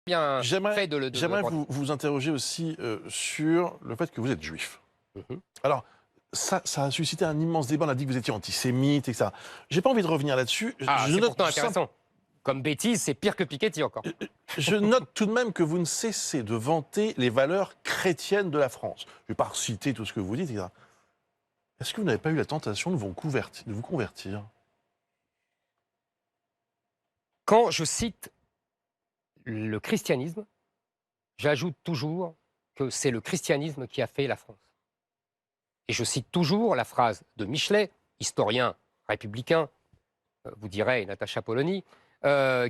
bien fait J'aimerais vous interroger aussi sur le fait que vous êtes juif. Alors, ça a suscité un immense débat. On a dit que vous étiez antisémite, etc. J'ai pas envie de revenir là-dessus. Ah, c'est pourtant intéressant. Comme bêtise, c'est pire que Piketty encore. Je note tout de même que vous ne cessez de vanter les valeurs chrétiennes de la France. Je ne vais pas reciter tout ce que vous dites, etc. Est-ce que vous n'avez pas eu la tentation de vous convertir? Quand je cite le christianisme, j'ajoute toujours que c'est le christianisme qui a fait la France. Et je cite toujours la phrase de Michelet, historien républicain, vous direz Natacha Polony,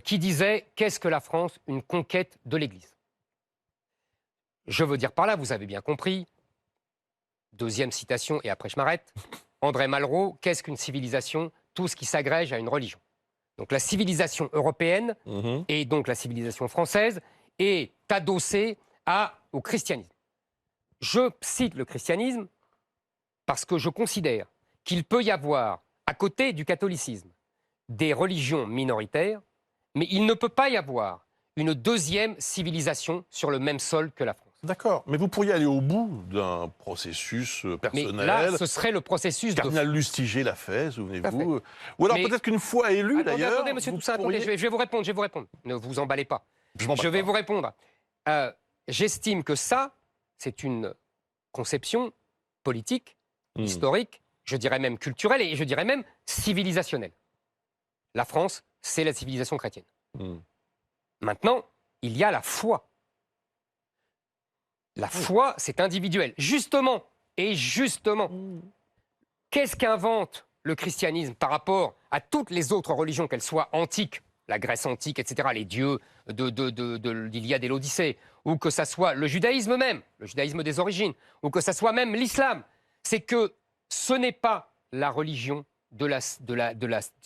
qui disait « Qu'est-ce que la France? Une conquête de l'Église ». Je veux dire par là, vous avez bien compris, deuxième citation, et après je m'arrête, André Malraux, qu'est-ce qu'une civilisation? Tout ce qui s'agrège à une religion. Donc la civilisation européenne, et donc la civilisation française, est adossée au christianisme. Je cite le christianisme parce que je considère qu'il peut y avoir, à côté du catholicisme, des religions minoritaires, mais il ne peut pas y avoir une deuxième civilisation sur le même sol que la France. D'accord, mais vous pourriez aller au bout d'un processus personnel. Mais là, ce serait le processus Cardinal Lustiger l'a fait, souvenez-vous. Ou alors peut-être qu'une fois élu, d'ailleurs... Attendez, monsieur Toussaint, attendez, je vais vous répondre, Ne vous emballez pas. Je vais vous répondre. J'estime que ça, c'est une conception politique, historique, je dirais même culturelle et je dirais même civilisationnelle. La France, c'est la civilisation chrétienne. Maintenant, il y a la foi. La foi, c'est individuel. Justement, qu'est-ce qu'invente le christianisme par rapport à toutes les autres religions, qu'elles soient antiques, la Grèce antique, etc., les dieux de l'Iliade et l'Odyssée, ou que ça soit le judaïsme même, le judaïsme des origines, ou que ça soit même l'islam, c'est que ce n'est pas la religion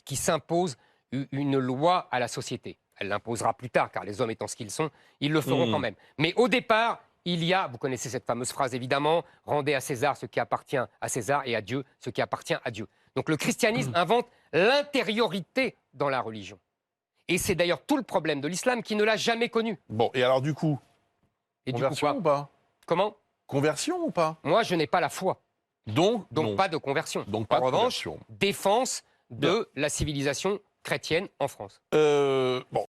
qui s'impose une loi à la société. Elle l'imposera plus tard, car les hommes étant ce qu'ils sont, ils le feront quand même. Mais au départ, il y a, vous connaissez cette fameuse phrase évidemment, « Rendez à César ce qui appartient à César et à Dieu ce qui appartient à Dieu ». Donc le christianisme invente l'intériorité dans la religion. Et c'est d'ailleurs tout le problème de l'islam qui ne l'a jamais connu. Bon, et alors du coup, conversion ou pas? Comment? Conversion ou pas? Moi, je n'ai pas la foi. Donc pas de conversion. Donc pas en de revanche, conversion. défense de la civilisation chrétienne en France. Bon.